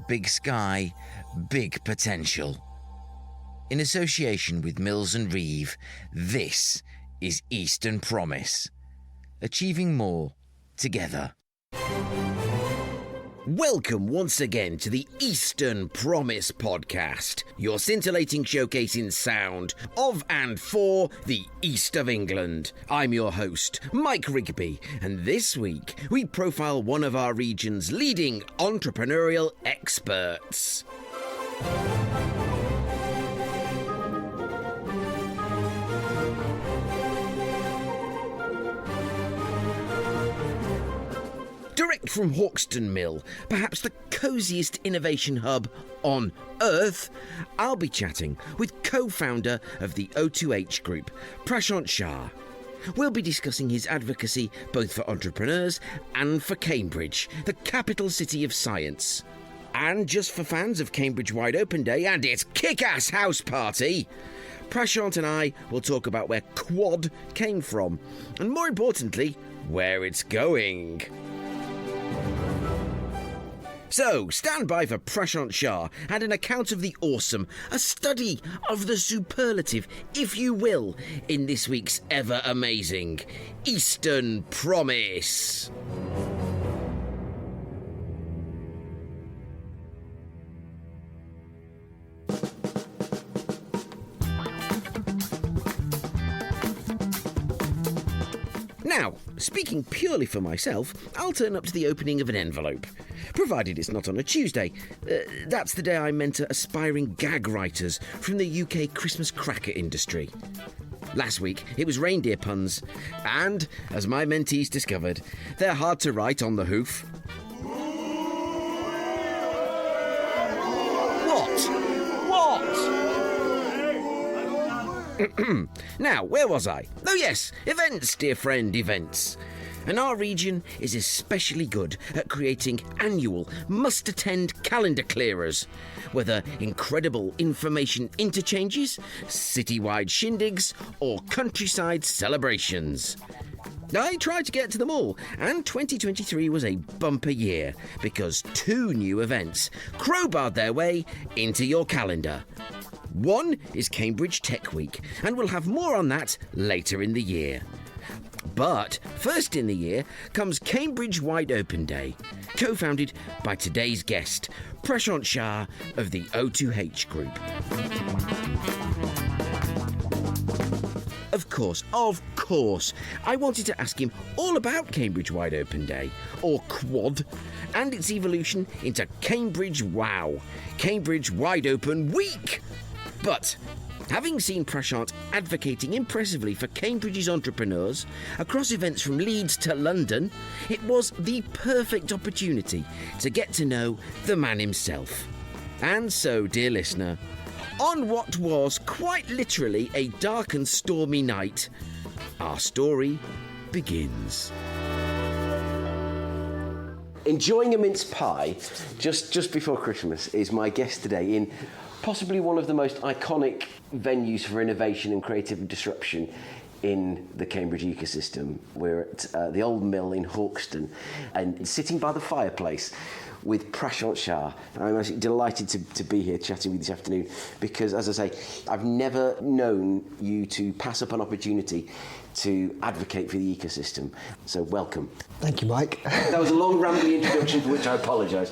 big sky, big potential. In association with Mills and Reeve, this is Eastern Promise. Achieving more together. Welcome once again to the Eastern Promise podcast, your scintillating showcase in sound of and for the East of England. I'm your host, Mike Rigby, and this week we profile one of our region's leading entrepreneurial experts. Direct from Hauxton Mill, perhaps the cosiest innovation hub on Earth, I'll be chatting with co-founder of the O2H Group, Prashant Shah. We'll be discussing his advocacy both for entrepreneurs and for Cambridge, the capital city of science. And just for fans of Cambridge Wide Open Day and its kick-ass house party, Prashant and I will talk about where Quad came from, and more importantly, where it's going. So, stand by for Prashant Shah and an account of the awesome, a study of the superlative, if you will, in this week's ever-amazing Eastern Promise. Now, speaking purely for myself, I'll turn up to the opening of an envelope. Provided it's not on a Tuesday. That's the day I mentor aspiring gag writers from the UK Christmas cracker industry. Last week, it was reindeer puns, and, as my mentees discovered, they're hard to write on the hoof. Now, where was I? Oh yes, events, dear friend, events. And our region is especially good at creating annual, must-attend calendar clearers, whether incredible information interchanges, citywide shindigs, or countryside celebrations. I tried to get to them all, and 2023 was a bumper year, because 2 new events crowbarred their way into your calendar. One is Cambridge Tech Week, and we'll have more on that later in the year. But first in the year comes Cambridge Wide Open Day, co-founded by today's guest, Prashant Shah of the O2H Group. Of course, I wanted to ask him all about Cambridge Wide Open Day, or Quad, and its evolution into Cambridge Wow, Cambridge Wide Open Week. But having seen Prashant advocating impressively for Cambridge's entrepreneurs across events from Leeds to London, it was the perfect opportunity to get to know the man himself. And so, dear listener, on what was quite literally a dark and stormy night, our story begins. Enjoying a mince pie just before Christmas is my guest today in possibly one of the most iconic venues for innovation and creative disruption in the Cambridge ecosystem. We're at the old mill in Hauxton and sitting by the fireplace with Prashant Shah. I'm actually delighted to be here chatting with you this afternoon because, as I say, I've never known you to pass up an opportunity to advocate for the ecosystem. So welcome. Thank you, Mike. That was a long, rambling introduction for which I apologise.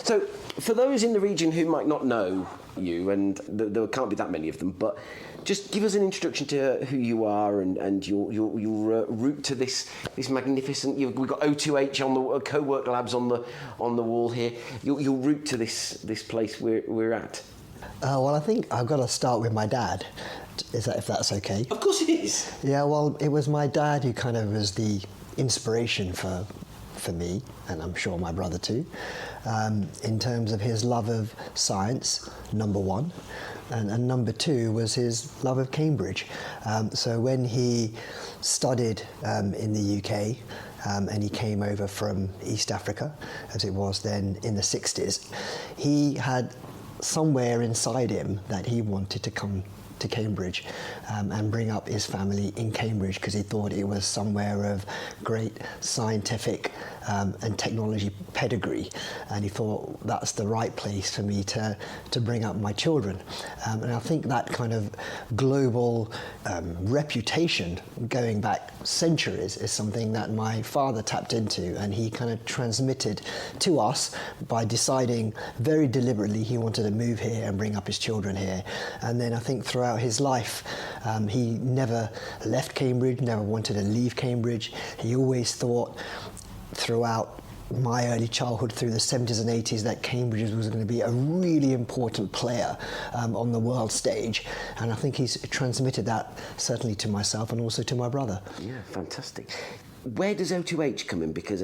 So, for those in the region who might not know you, and there can't be that many of them, but just give us an introduction to who you are and your route to this magnificent. We've got O2H on the co-work labs on the wall here. Your route to this place we're at. Well, I think I've got to start with my dad. If that's okay? Of course it is. Yeah, well, it was my dad who kind of was the inspiration for me, and I'm sure my brother too, in terms of his love of science, number one, and number two was his love of Cambridge. So when he studied in the UK, and he came over from East Africa, as it was then in the 60s, he had somewhere inside him that he wanted to come to Cambridge and bring up his family in Cambridge because he thought it was somewhere of great scientific and technology pedigree, and he thought that's the right place for me to bring up my children. And I think that kind of global reputation going back centuries is something that my father tapped into, and he kind of transmitted to us by deciding very deliberately he wanted to move here and bring up his children here. And then I think throughout his life he never left Cambridge, never wanted to leave Cambridge. He always thought throughout my early childhood through the 70s and 80s that Cambridge was going to be a really important player on the world stage, and I think he's transmitted that certainly to myself and also to my brother. Yeah, fantastic. Where does O2H come in? Because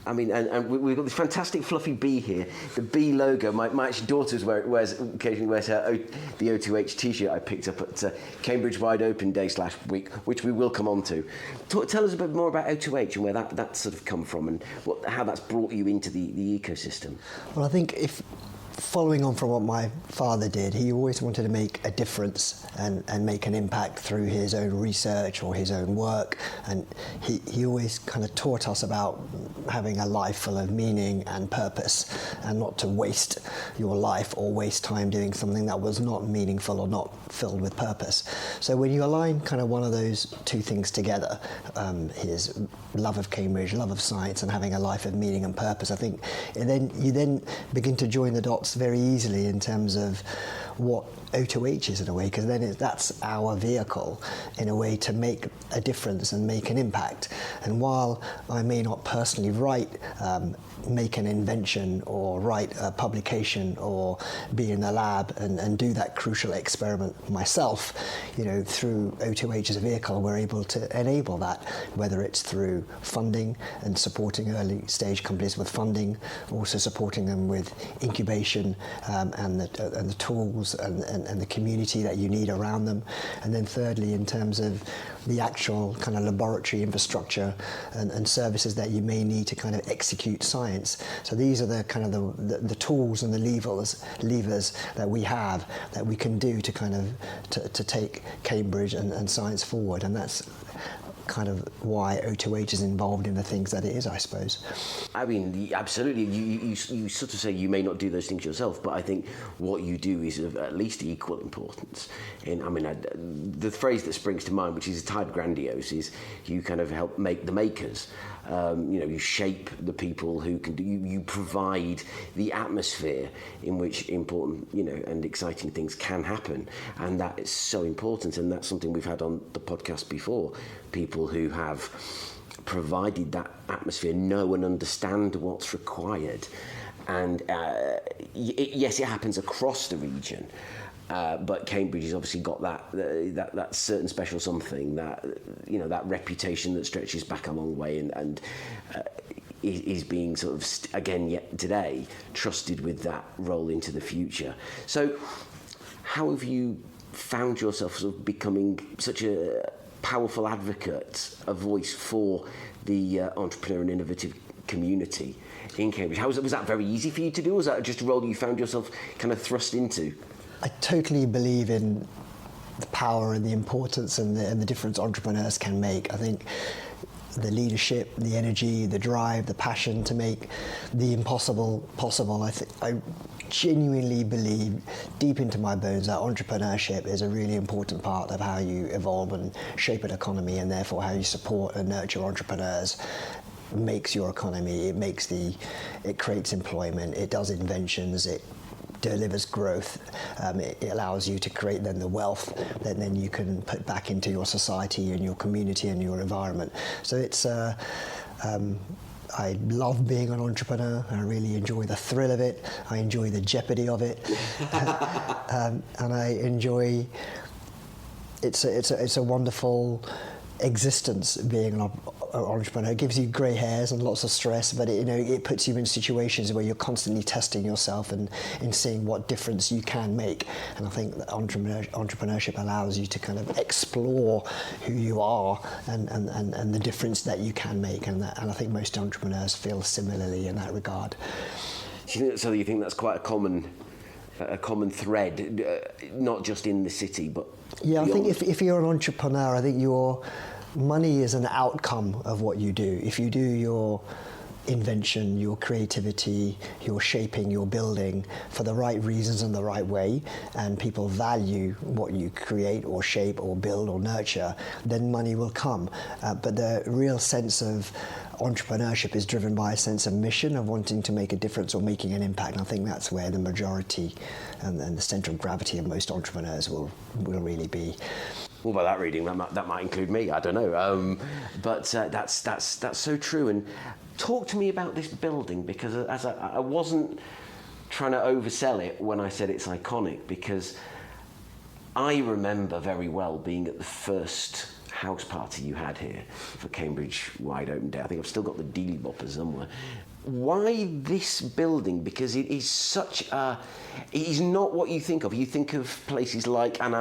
I mean, and we've got this fantastic fluffy bee here, the bee logo. My actually daughter's occasionally wears the O2H t-shirt I picked up at Cambridge Wide Open Day /week, which we will come on to. Tell us a bit more about O2H and where that sort of come from, and how that's brought you into the ecosystem. Well, I think following on from what my father did, he always wanted to make a difference and make an impact through his own research or his own work, and he always kind of taught us about having a life full of meaning and purpose, and not to waste your life or waste time doing something that was not meaningful or not filled with purpose. So when you align kind of one of those two things together, his love of Cambridge, love of science, and having a life of meaning and purpose, I think you then begin to join the dots very easily in terms of what O2H is in a way, because then that's our vehicle in a way to make a difference and make an impact. And while I may not personally make an invention or write a publication or be in the lab and do that crucial experiment myself, through O2H as a vehicle, we're able to enable that, whether it's through funding and supporting early stage companies with funding, also supporting them with incubation and the tools and the community that you need around them. And then thirdly, in terms of the actual kind of laboratory infrastructure and services that you may need to kind of execute science. So these are the kind of the tools and the levers that we have that we can do to kind of to take Cambridge and science forward. And that's kind of why O2H is involved in the things that it is, I suppose. I mean, absolutely. You sort of say you may not do those things yourself, but I think what you do is of at least equal importance. And I mean, the phrase that springs to mind, which is a tad grandiose, is you kind of help make the makers. You shape the people who can do. You provide the atmosphere in which important, and exciting things can happen, and that is so important. And that's something we've had on the podcast before. People who have provided that atmosphere know and understand what's required, and yes, it happens across the region. But Cambridge has obviously got that certain special something, that that reputation that stretches back a long way, and is being sort of again yet today trusted with that role into the future. So, how have you found yourself sort of becoming such a powerful advocate, a voice for the entrepreneur and innovative community in Cambridge? Was that very easy for you to do, or was that just a role you found yourself kind of thrust into? I totally believe in the power and the importance and the difference entrepreneurs can make. I think the leadership, the energy, the drive, the passion to make the impossible possible. I genuinely believe deep into my bones that entrepreneurship is a really important part of how you evolve and shape an economy, and therefore how you support and nurture entrepreneurs makes your economy. It creates employment, it does inventions, it delivers growth, it allows you to create then the wealth that then you can put back into your society and your community and your environment. So it's I love being an entrepreneur. I really enjoy the thrill of it. I enjoy the jeopardy of it, and I enjoy. It's a wonderful existence being an entrepreneur. It gives you grey hairs and lots of stress, but it puts you in situations where you're constantly testing yourself and in seeing what difference you can make. And I think that entrepreneurship allows you to kind of explore who you are and the difference that you can make. And I think most entrepreneurs feel similarly in that regard. So you think that's quite a common a common thread, not just in the city, but Yeah, I think beyond. if you're an entrepreneur, I think your money is an outcome of what you do. If you do your invention, your creativity, your shaping, your building for the right reasons and the right way, and people value what you create or shape or build or nurture, then money will come. But the real sense of entrepreneurship is driven by a sense of mission, of wanting to make a difference or making an impact. And I think that's where the majority and the centre of gravity of most entrepreneurs will really be. Well, by that reading, that might include me. I don't know, but that's so true. And talk to me about this building, because as I wasn't trying to oversell it when I said it's iconic, because I remember very well being at the first house party you had here for Cambridge Wide Open Day. I think I've still got the dealy boppers somewhere. Why this building? Because it is it is not what you think of. You think of places like, and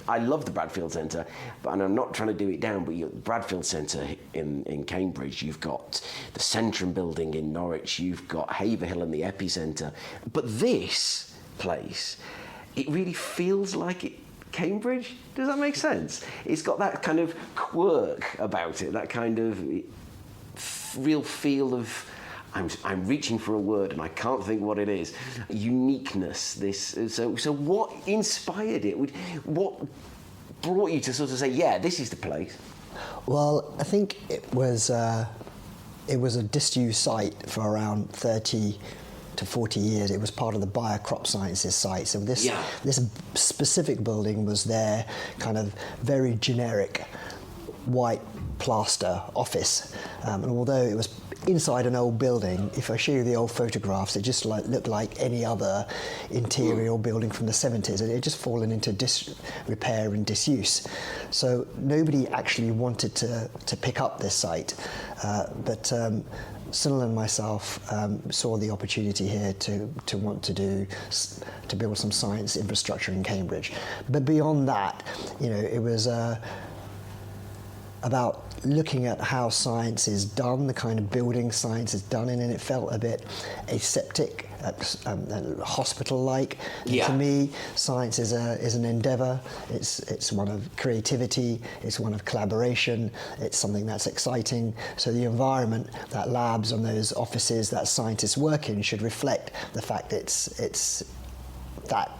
I love the Bradfield Centre, and I'm not trying to do it down, but you've got the Bradfield Centre in Cambridge, you've got the Centrum building in Norwich, you've got Haverhill and the Epicentre. But this place, it really feels like Cambridge. Does that make sense? It's got that kind of quirk about it, that kind of real feel of, I'm reaching for a word and I can't think what it is. Uniqueness. So what inspired it? What brought you to sort of say, yeah, this is the place? Well, I think it was a disused site for around 30 to 40 years. It was part of the Bio Crop Sciences site. So this specific building was their kind of very generic white plaster office. And although it was inside an old building, if I show you the old photographs, it just looked like any other interior building from the 70s. And it had just fallen into disrepair and disuse. So nobody actually wanted to pick up this site. But Sunil and myself saw the opportunity here to want to build some science infrastructure in Cambridge. But beyond that, it was about looking at how science is done, the kind of building science is done in, and it felt a bit aseptic, hospital-like. Yeah. To me, science is an endeavour. It's one of creativity. It's one of collaboration. It's something that's exciting. So the environment that labs and those offices that scientists work in should reflect the fact it's that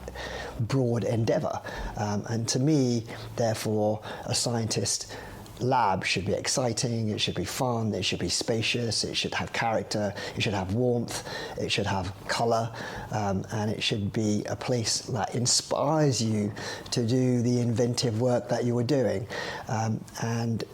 broad endeavour. And to me, therefore, a scientist lab should be exciting, it should be fun, it should be spacious, it should have character, it should have warmth, it should have colour, and it should be a place that inspires you to do the inventive work that you were doing. And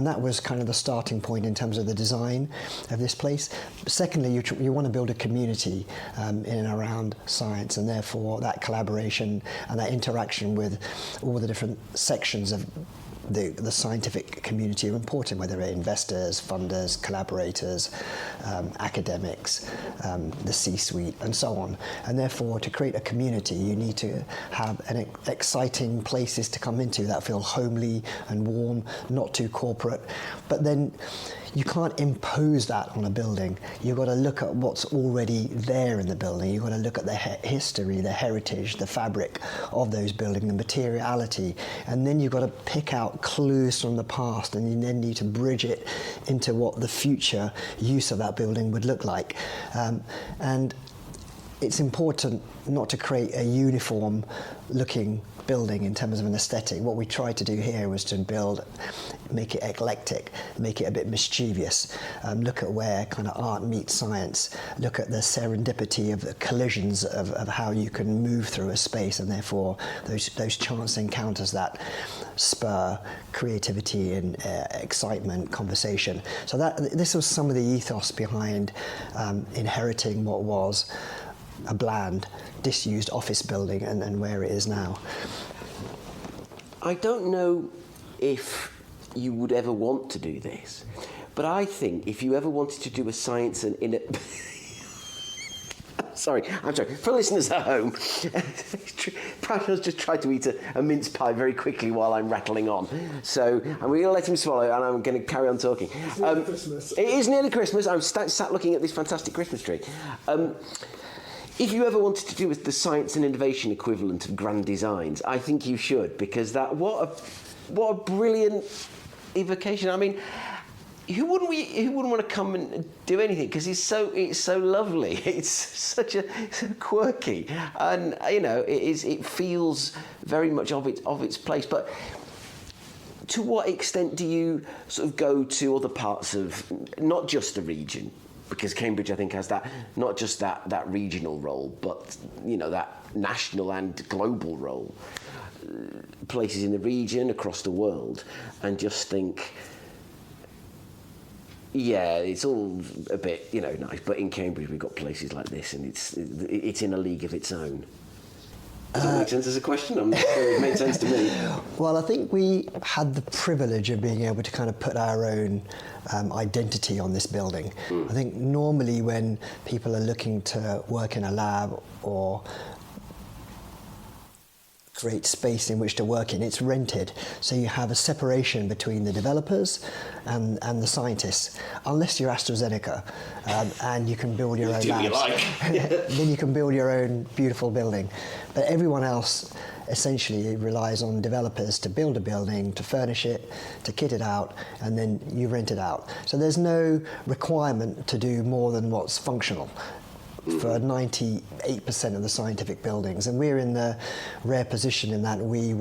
that was kind of the starting point in terms of the design of this place. Secondly, you want to build a community in and around science, and therefore that collaboration and that interaction with all the different sections of the scientific community are important, whether they're investors, funders, collaborators, academics, the C-suite, and so on. And therefore, to create a community, you need to have exciting places to come into that feel homely and warm, not too corporate. But then you can't impose that on a building. You've got to look at what's already there in the building. You've got to look at the history, the heritage, the fabric of those buildings, the materiality, and then you've got to pick out clues from the past, and you then need to bridge it into what the future use of that building would look like. And it's important not to create a uniform looking building in terms of an aesthetic. What we tried to do here was to make it eclectic, make it a bit mischievous, look at where kind of art meets science, look at the serendipity of the collisions of how you can move through a space, and therefore those chance encounters that spur creativity and excitement, conversation. So this was some of the ethos behind inheriting what was a bland, disused office building and where it is now. I don't know if you would ever want to do this, but I think if you ever wanted to do a science and in it. I'm sorry. For listeners at home, Prashant's just tried to eat a mince pie very quickly while I'm rattling on. So I'm going to let him swallow, and I'm going to carry on talking. It's nearly Christmas. It is nearly Christmas. I'm sat looking at this fantastic Christmas tree. if you ever wanted to do the science and innovation equivalent of grand designs, I think you should, because what a brilliant evocation. I mean, who wouldn't want to come and do anything? Because it's so lovely. It's so quirky, and it feels very much of its place. But to what extent do you sort of go to other parts of not just the region? Because Cambridge, I think, has that, not just that regional role, but that national and global role. Places in the region, across the world, and just think, yeah, it's all a bit nice. But in Cambridge, we've got places like this, and it's in a league of its own. Does that make sense as a question? I'm not sure it made sense to me. Well, I think we had the privilege of being able to kind of put our own identity on this building. I think normally when people are looking to work in a lab or create space in which to work in, it's rented. So you have a separation between the developers and the scientists, unless you're AstraZeneca, and you can build your own labs. Then you can build your own beautiful building. But everyone else essentially relies on developers to build a building, to furnish it, to kit it out, and then you rent it out. So there's no requirement to do more than what's functional for 98% of the scientific buildings. And we're in the rare position in that we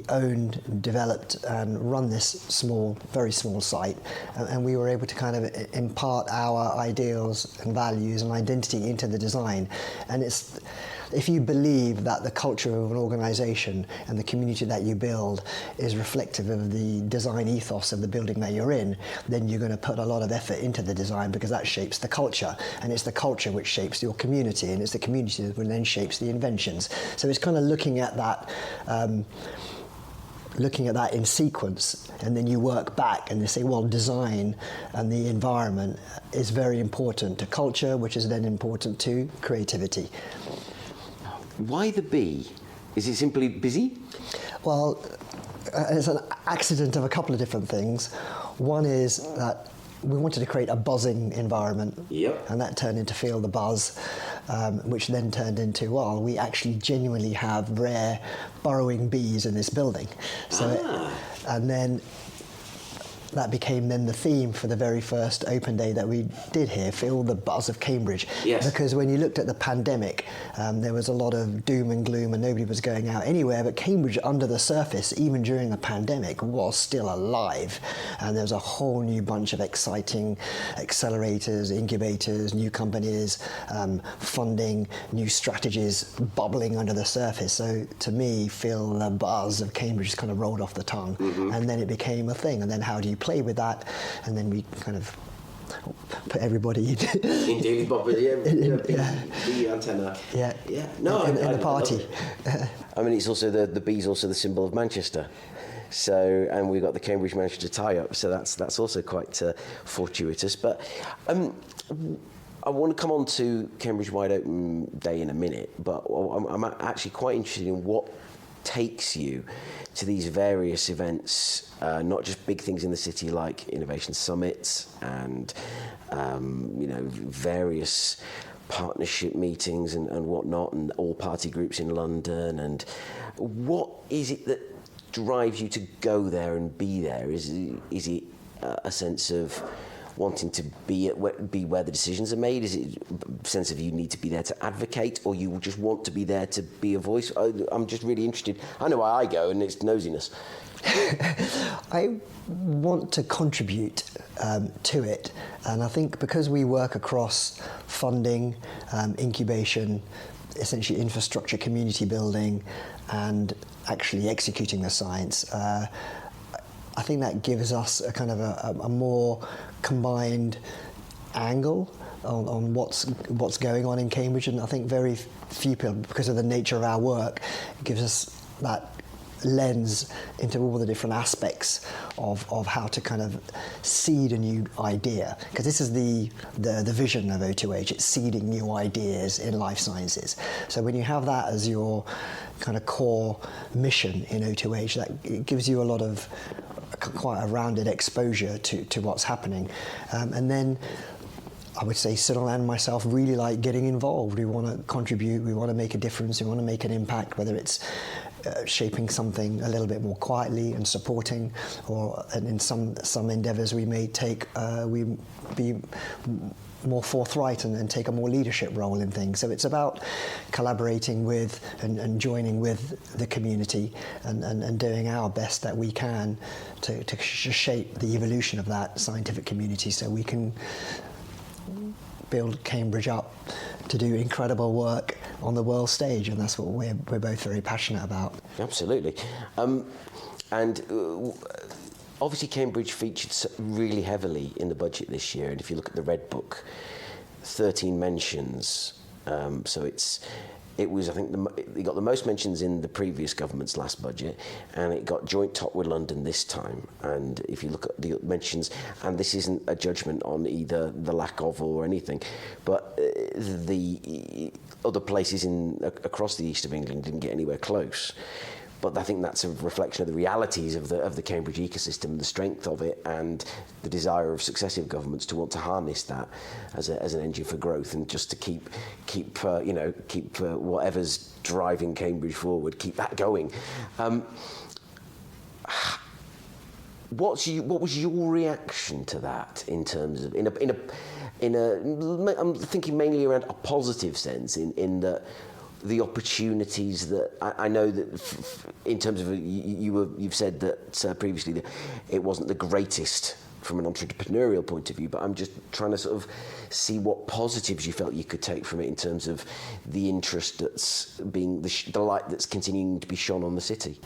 owned, developed and run this very small site, and we were able to kind of impart our ideals and values and identity into the design. And if you believe that the culture of an organisation and the community that you build is reflective of the design ethos of the building that you're in, then you're going to put a lot of effort into the design, because that shapes the culture, and it's the culture which shapes your community, and it's the community that then shapes the inventions. So it's kind of looking at that in sequence, and then you work back and they say, well, design and the environment is very important to culture, which is then important to creativity. Why the B? Is it simply busy? Well, it's an accident of a couple of different things. One is that we wanted to create a buzzing environment, and that turned into Feel the Buzz, which then turned into, well, we actually genuinely have rare burrowing bees in this building. And then that became then the theme for the very first open day that we did here, Feel the Buzz of Cambridge. Yes. Because when you looked at the pandemic, there was a lot of doom and gloom and nobody was going out anywhere, but Cambridge under the surface, even during the pandemic, was still alive. And there was a whole new bunch of exciting accelerators, incubators, new companies, funding, new strategies bubbling under the surface. So to me, Feel the Buzz of Cambridge just kind of rolled off the tongue. And then it became a thing. And then how do you play with that? And then we kind of put everybody in Daily Bob, the antenna. In the party. I mean, it's also the bee's also the symbol of Manchester. So, and we've got the Cambridge-Manchester tie-up, so that's also quite fortuitous. But I want to come on to Cambridge Wide Open Day in a minute, but I'm actually quite interested in what takes you to these various events, not just big things in the city like innovation summits and various partnership meetings and whatnot, and all party groups in London. And what is it that drives you to go there and be there? Is it a sense of wanting to be where the decisions are made? Is it a sense of you need to be there to advocate, or you just want to be there to be a voice? I'm just really interested. I know why I go, and it's nosiness. I want to contribute to it, and I think because we work across funding, incubation, essentially infrastructure, community building, and actually executing the science, I think that gives us a kind of a more combined angle on what's going on in Cambridge. And I think very few people, because of the nature of our work, gives us that lens into all the different aspects of how to kind of seed a new idea, because this is the vision of O2H. It's seeding new ideas in life sciences. So when you have that as your kind of core mission in O2H, that it gives you a lot of quite a rounded exposure to what's happening. And then I would say Sunil and myself really like getting involved. We want to contribute, we want to make a difference, we want to make an impact, whether it's shaping something a little bit more quietly and supporting, or and in some endeavours we may take, we be more forthright and take a more leadership role in things. So it's about collaborating with and joining with the community and doing our best that we can to shape the evolution of that scientific community so we can build Cambridge up to do incredible work on the world stage, and that's what we're both very passionate about. Absolutely. Obviously Cambridge featured really heavily in the budget this year, and if you look at the Red Book, 13 mentions, so it was, I think, it got the most mentions in the previous government's last budget, and it got joint top with London this time. And if you look at the mentions, and this isn't a judgment on either the lack of or anything, but the other places across the east of England didn't get anywhere close. But I think that's a reflection of the realities of the Cambridge ecosystem, the strength of it, and the desire of successive governments to want to harness that as an engine for growth, and just to keep whatever's driving Cambridge forward, keep that going. What was your reaction to that in terms of I'm thinking mainly around a positive sense in that. The opportunities that I know that in terms of you've said that previously that it wasn't the greatest from an entrepreneurial point of view, but I'm just trying to sort of see what positives you felt you could take from it in terms of the interest that's being the light that's continuing to be shone on the city.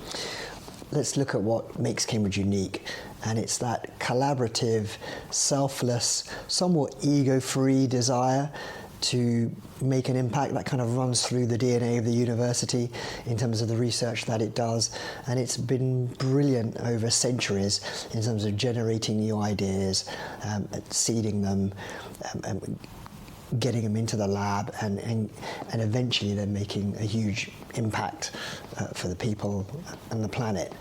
Let's look at what makes Cambridge unique, and it's that collaborative, selfless, somewhat ego-free desire to make an impact that kind of runs through the DNA of the university in terms of the research that it does. And it's been brilliant over centuries in terms of generating new ideas, seeding them, getting them into the lab, and eventually then making a huge impact for the people and the planet.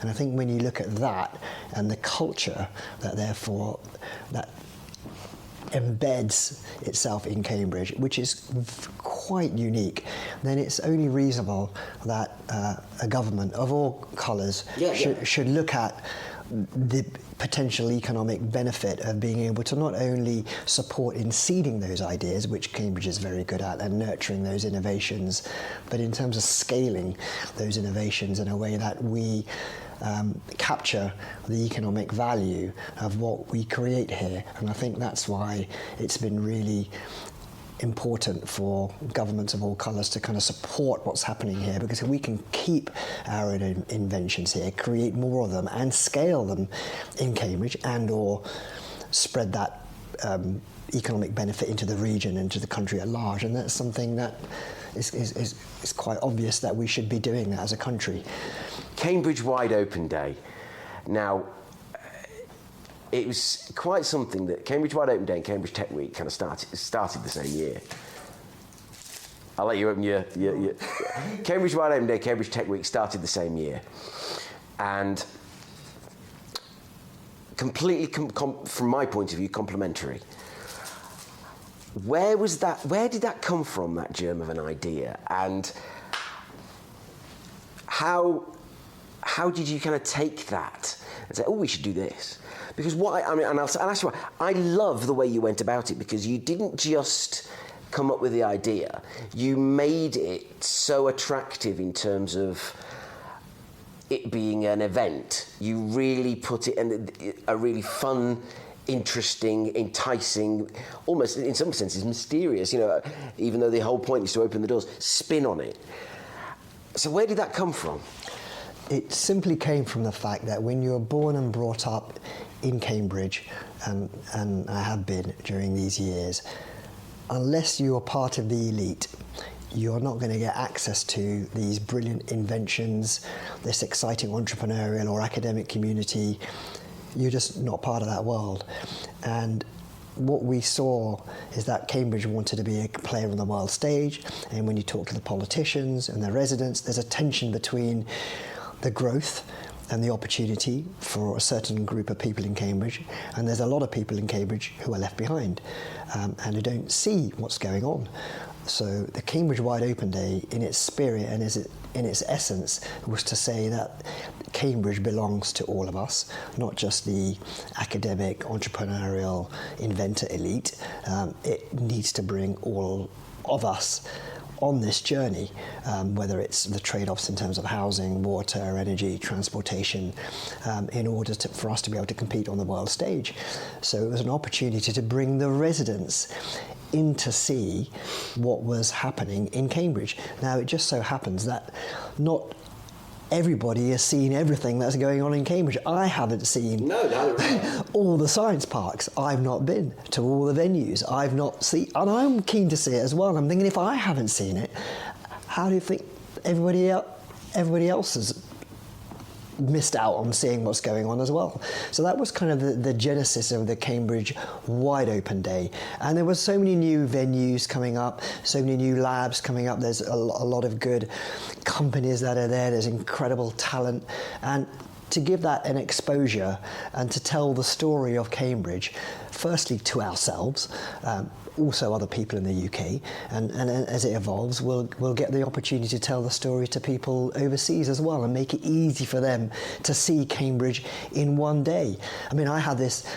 And I think when you look at that and the culture that therefore that embeds itself in Cambridge, which is quite unique, then it's only reasonable that a government of all colours should look at the potential economic benefit of being able to not only support in seeding those ideas, which Cambridge is very good at, and nurturing those innovations, but in terms of scaling those innovations in a way that we capture the economic value of what we create here. And I think that's why it's been really important for governments of all colours to kind of support what's happening here, because if we can keep our own inventions here, create more of them and scale them in Cambridge, and or spread that economic benefit into the region and to the country at large, and that's something that is quite obvious that we should be doing that as a country. Cambridge Wide Open Day. Now, it was quite something that Cambridge Wide Open Day and Cambridge Tech Week kind of started the same year. I'll let you open your Cambridge Wide Open Day, Cambridge Tech Week started the same year. And completely, from my point of view, complementary. Where did that come from, that germ of an idea? And how did you kind of take that and say, oh, we should do this? Because I'll ask you why. I love the way you went about it, because you didn't just come up with the idea. You made it so attractive in terms of it being an event. You really put it in a really fun, interesting, enticing, almost in some senses mysterious, even though the whole point is to open the doors, spin on it. So where did that come from? It simply came from the fact that when you're born and brought up in Cambridge, and I have been during these years, unless you're part of the elite, you're not going to get access to these brilliant inventions, this exciting entrepreneurial or academic community. You're just not part of that world. And what we saw is that Cambridge wanted to be a player on the world stage, and when you talk to the politicians and the residents, there's a tension between the growth and the opportunity for a certain group of people in Cambridge, and there's a lot of people in Cambridge who are left behind and who don't see what's going on. So the Cambridge Wide Open Day, in its spirit and in its essence, was to say that Cambridge belongs to all of us, not just the academic, entrepreneurial, inventor elite. It needs to bring all of us on this journey, whether it's the trade-offs in terms of housing, water, energy, transportation, in order for us to be able to compete on the world stage. So it was an opportunity to bring the residents in to see what was happening in Cambridge. Now, it just so happens that not everybody has seen everything that's going on in Cambridge. I haven't seen all the science parks. I've not been to all the venues. I've not seen, and I'm keen to see it as well. I'm thinking, if I haven't seen it, how do you think everybody else has missed out on seeing what's going on as well? So that was kind of the genesis of the Cambridge Wide Open Day. And there were so many new venues coming up, so many new labs coming up. There's a lot of good companies that are there. There's incredible talent. And to give that an exposure and to tell the story of Cambridge, firstly to ourselves, also other people in the UK, and as it evolves, we'll get the opportunity to tell the story to people overseas as well and make it easy for them to see Cambridge in one day. I mean, I had this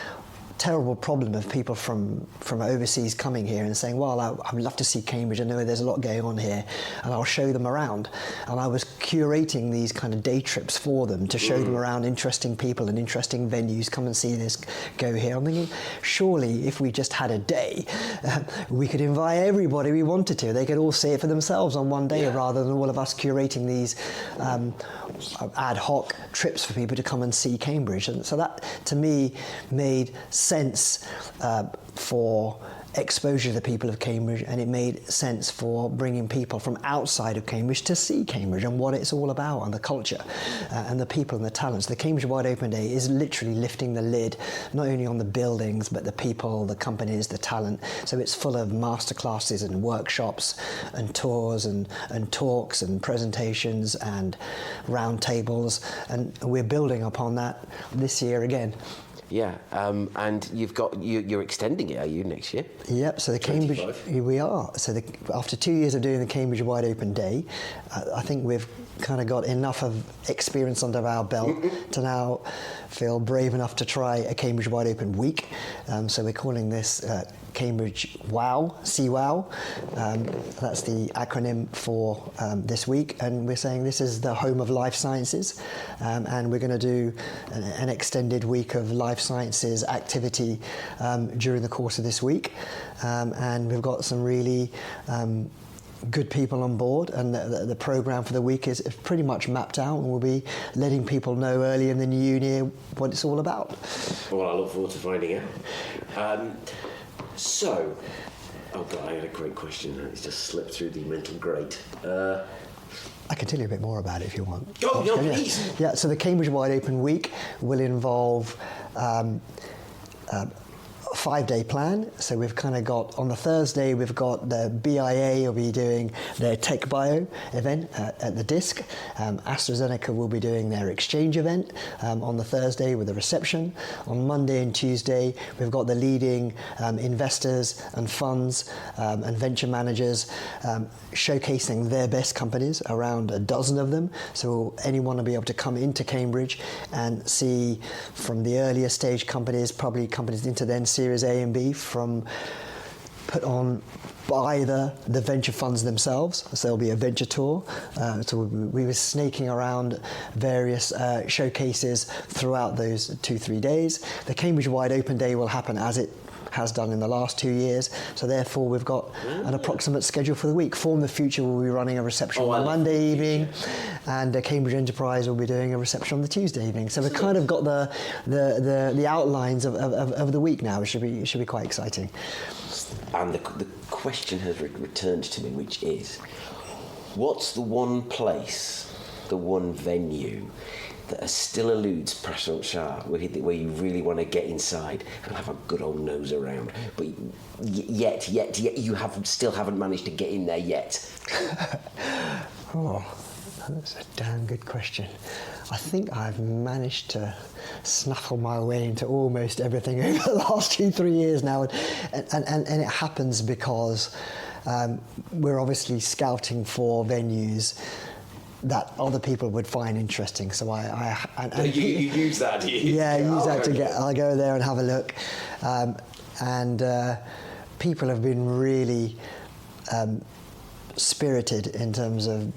terrible problem of people from overseas coming here and saying, well, I would love to see Cambridge, I know there's a lot going on here, and I'll show them around. And I was curating these kind of day trips for them to show them around interesting people and interesting venues. Come and see this, go here. I'm thinking, surely if we just had a day, we could invite everybody we wanted to. They could all see it for themselves on one day, rather than all of us curating these ad hoc trips for people to come and see Cambridge. And so that, to me, made sense for exposure to the people of Cambridge, and it made sense for bringing people from outside of Cambridge to see Cambridge and what it's all about, and the culture and the people and the talents. The Cambridge Wide Open Day is literally lifting the lid not only on the buildings but the people, the companies, the talent. So it's full of masterclasses and workshops and tours and talks and presentations and roundtables, and we're building upon that this year again. Yeah, and you're extending it, are you, next year? Yep, so the 25. Cambridge, we are. So after 2 years of doing the Cambridge Wide Open Day, I think we've kind of got enough of experience under our belt to now feel brave enough to try a Cambridge Wide Open week. So we're calling this Cambridge WOW, CWOW. That's the acronym for this week, and we're saying this is the home of life sciences, and we're going to do an extended week of life sciences activity during the course of this week, and we've got some really good people on board, and the programme for the week is pretty much mapped out, and we'll be letting people know early in the new year what it's all about. Well, I look forward to finding out. So, oh God, I had a great question. It's just slipped through the mental grate. I can tell you a bit more about it if you want. Oh, no, please. Yeah, so the Cambridge Wide Open Week will involve a 5-day plan. So we've kind of got, on the Thursday, we've got the BIA will be doing their Tech Bio event at the Disc. AstraZeneca will be doing their exchange event on the Thursday with a reception. On Monday and Tuesday, we've got the leading investors and funds and venture managers showcasing their best companies, around a dozen of them. So anyone will be able to come into Cambridge and see from the earlier stage companies, probably companies into then Series A and B, from put on by the venture funds themselves. So there'll be a venture tour. So we were snaking around various showcases throughout those 2-3 days. The Cambridge Wide Open Day will happen as it has done in the last 2 years, so therefore we've got an approximate schedule for the week. Form the Future will be running a reception on Monday evening, and Cambridge Enterprise will be doing a reception on the Tuesday evening. So we've kind of got the outlines of the week now. It should be quite exciting. And the question has returned to me, which is, what's the one place, the one venue that still eludes Prashant Shah, where you really want to get inside and have a good old nose around, but yet you still haven't managed to get in there yet? Oh, That's a damn good question. I think I've managed to snuffle my way into almost everything over the last 2-3 years now, and it happens because we're obviously scouting for venues that other people would find interesting. So you use that, do you? Yeah, use that to get. I'll go there and have a look, and people have been really spirited in terms of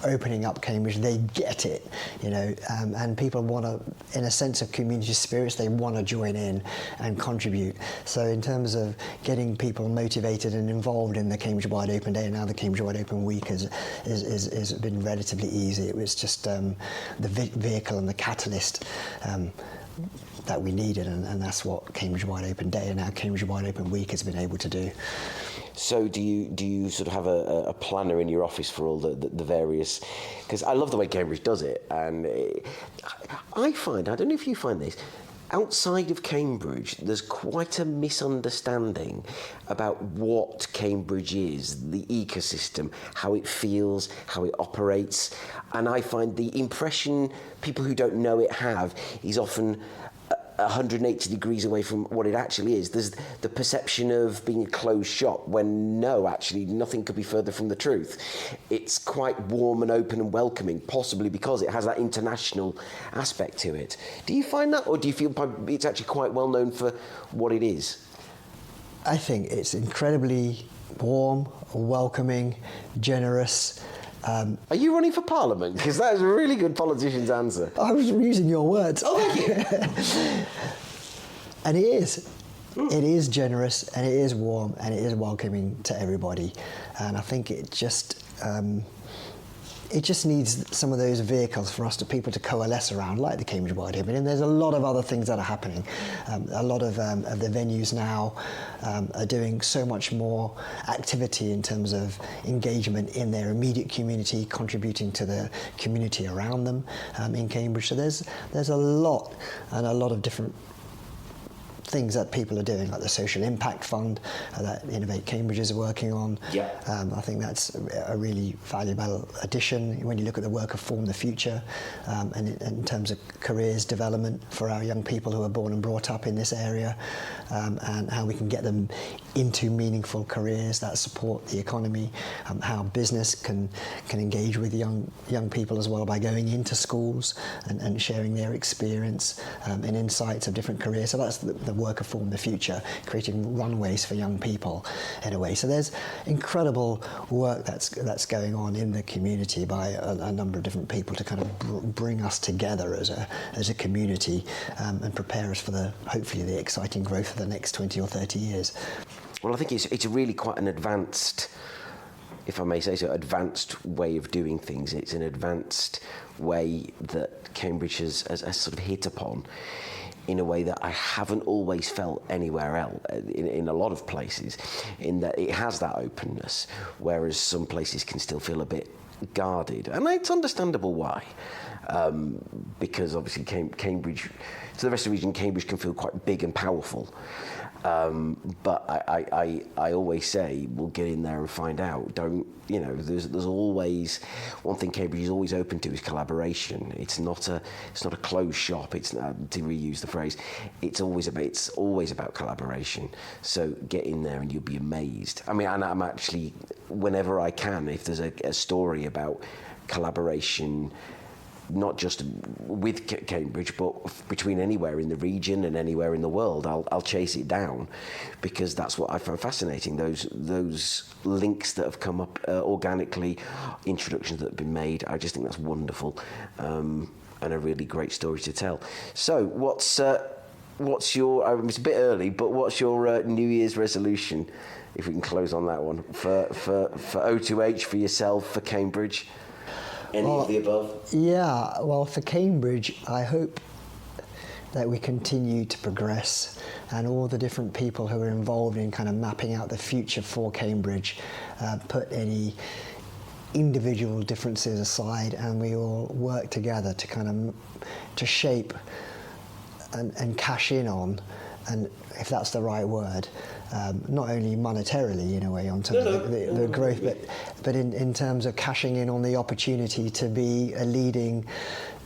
opening up Cambridge. They get it, you know, and people want to, in a sense of community spirits, they want to join in and contribute. So in terms of getting people motivated and involved in the Cambridge Wide Open Day, and now the Cambridge Wide Open Week has been relatively easy. It was just the vehicle and the catalyst that we needed, and that's what Cambridge Wide Open Day and now Cambridge Wide Open Week has been able to do. So do you sort of have a planner in your office for all the various? Because I love the way Cambridge does it, and I find, I don't know if you find this, outside of Cambridge, there's quite a misunderstanding about what Cambridge is, the ecosystem, how it feels, how it operates, and I find the impression people who don't know it have is often 180 degrees away from what it actually is. There's the perception of being a closed shop when no, actually nothing could be further from the truth. It's quite warm and open and welcoming, possibly because it has that international aspect to it. Do you find that, or do you feel it's actually quite well known for what it is? I think it's incredibly warm, welcoming, generous. Are you running for Parliament? Because that is a really good politician's answer. I was using your words. Oh, thank you. And it is. It is generous, and it is warm, and it is welcoming to everybody. And I think it just needs some of those vehicles for people to coalesce around, like the Cambridge Wide Open. And there's a lot of other things that are happening. A lot of the venues now are doing so much more activity in terms of engagement in their immediate community, contributing to the community around them in Cambridge. So there's a lot of different things that people are doing, like the Social Impact Fund that Innovate Cambridge is working on. Yeah. I think that's a really valuable addition when you look at the work of Form the Future, and in terms of careers development for our young people who are born and brought up in this area, and how we can get them into meaningful careers that support the economy, how business can engage with young people as well by going into schools and sharing their experience and insights of different careers. So that's the work of Form the Future, creating runways for young people in a way. So there's incredible work that's going on in the community by a number of different people to kind of bring us together as a community, and prepare us for hopefully the exciting growth of the next 20 or 30 years. Well, I think it's really quite an advanced, if I may say so, advanced way of doing things. It's an advanced way that Cambridge has sort of hit upon in a way that I haven't always felt anywhere else, in a lot of places, in that it has that openness, whereas some places can still feel a bit guarded. And it's understandable why. Because obviously Cambridge, to the rest of the region, Cambridge can feel quite big and powerful. But I always say, we'll get in there and find out. There's always one thing Cambridge is always open to is collaboration. It's not a closed shop. It's not, to reuse the phrase. It's always about collaboration. So get in there and you'll be amazed. I mean, and I'm actually, whenever I can, if there's a story about collaboration, not just with Cambridge, but between anywhere in the region and anywhere in the world, I'll chase it down, because that's what I find fascinating. Those links that have come up organically, introductions that have been made. I just think that's wonderful, and a really great story to tell. So, what's your? It's a bit early, but what's your New Year's resolution? If we can close on that one for O2H, for yourself, for Cambridge. Any of the above? Yeah, well, for Cambridge, I hope that we continue to progress, and all the different people who are involved in kind of mapping out the future for Cambridge put any individual differences aside, and we all work together to kind of to shape and cash in on, and if that's the right word, not only monetarily in a way on terms of the growth, but in terms of cashing in on the opportunity to be a leading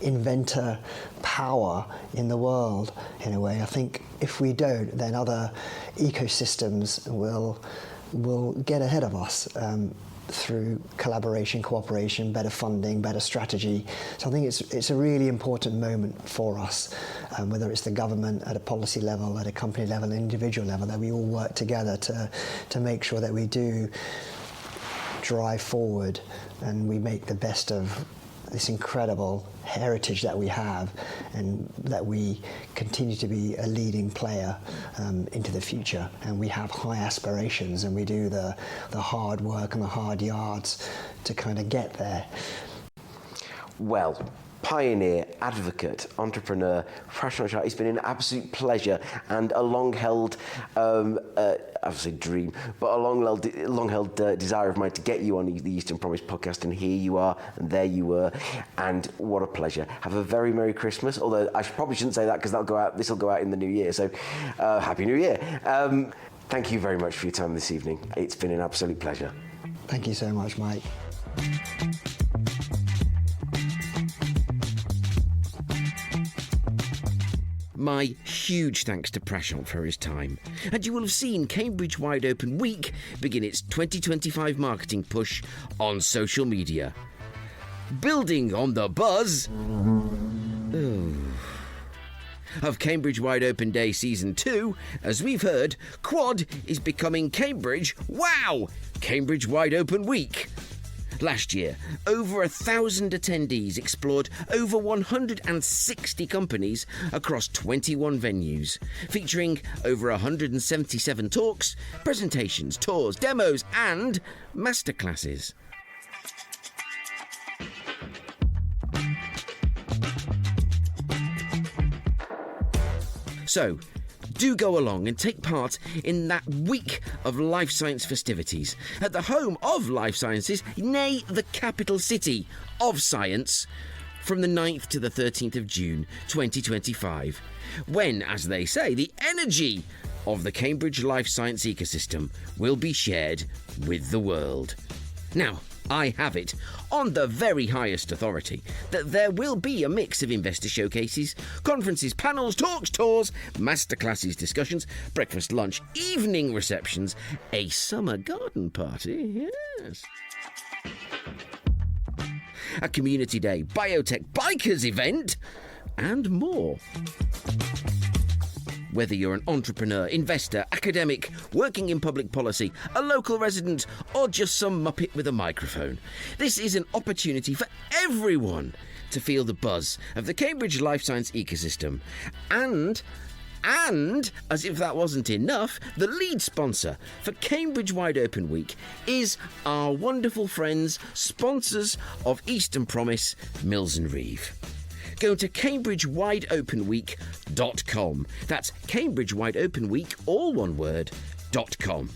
inventor power in the world in a way. I think if we don't, then other ecosystems will get ahead of us through collaboration, cooperation, better funding, better strategy. So I think it's a really important moment for us, whether it's the government at a policy level, at a company level, an individual level, that we all work together to make sure that we do drive forward and we make the best of this incredible heritage that we have, and that we continue to be a leading player into the future. And we have high aspirations, and we do the hard work and the hard yards to kind of get there. Well, pioneer, advocate, entrepreneur, Prashant Shah, it's been an absolute pleasure and a long-held, I would say dream, but a long-held desire of mine to get you on the Eastern Promise podcast, and here you are, and there you were, and what a pleasure. Have a very Merry Christmas, although I probably shouldn't say that because this will go out in the new year, so Happy New Year. Thank you very much for your time this evening. It's been an absolute pleasure. Thank you so much, Mike. My huge thanks to Prashant for his time. And you will have seen Cambridge Wide Open Week begin its 2025 marketing push on social media. Building on the buzz of Cambridge Wide Open Day Season 2, as we've heard, Quad is becoming Cambridge Wide Open Week. Last year, over 1,000 attendees explored over 160 companies across 21 venues, featuring over 177 talks, presentations, tours, demos, and masterclasses. So, do go along and take part in that week of life science festivities at the home of life sciences, nay, the capital city of science, from the 9th to the 13th of June 2025, when, as they say, the energy of the Cambridge life science ecosystem will be shared with the world. Now, I have it on the very highest authority that there will be a mix of investor showcases, conferences, panels, talks, tours, masterclasses, discussions, breakfast, lunch, evening receptions, a summer garden party, yes, a community day, biotech, bikers event, and more. Whether you're an entrepreneur, investor, academic, working in public policy, a local resident, or just some muppet with a microphone, this is an opportunity for everyone to feel the buzz of the Cambridge life science ecosystem. And, as if that wasn't enough, the lead sponsor for Cambridge Wide Open Week is our wonderful friends, sponsors of Eastern Promise, Mills and Reeve. Go to CambridgeWideOpenWeek.com. That's CambridgeWideOpenWeek, all one word, .com,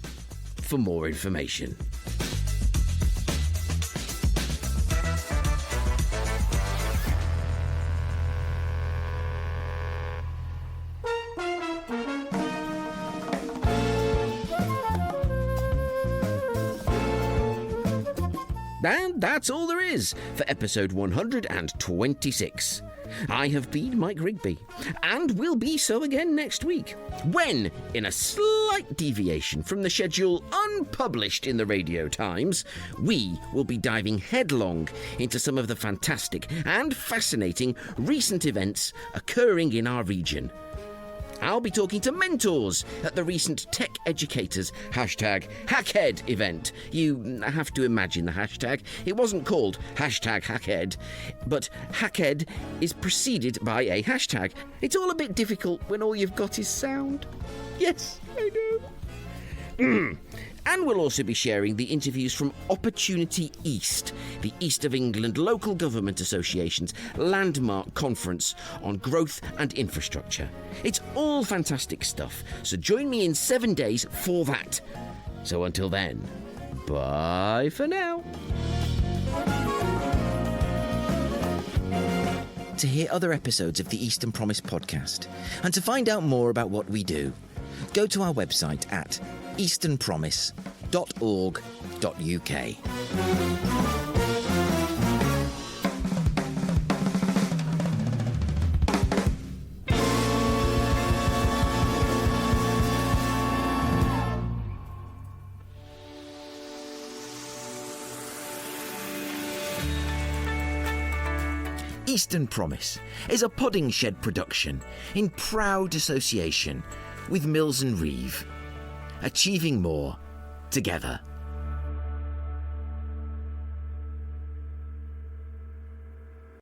for more information. And that's all there is for episode 126. I have been Mike Rigby, and will be so again next week, when, in a slight deviation from the schedule unpublished in the Radio Times, we will be diving headlong into some of the fantastic and fascinating recent events occurring in our region. I'll be talking to mentors at the recent Tech Educators #Hackhead event. You have to imagine the hashtag. It wasn't called #Hackhead, but Hackhead is preceded by a hashtag. It's all a bit difficult when all you've got is sound. Yes, I know. And we'll also be sharing the interviews from Opportunity East, the East of England Local Government Association's landmark conference on growth and infrastructure. It's all fantastic stuff, so join me in 7 days for that. So until then, bye for now. To hear other episodes of the Eastern Promise podcast, and to find out more about what we do, go to our website at easternpromise.org.uk. Eastern Promise is a Pudding Shed production in proud association with Mills and Reeve, achieving more together.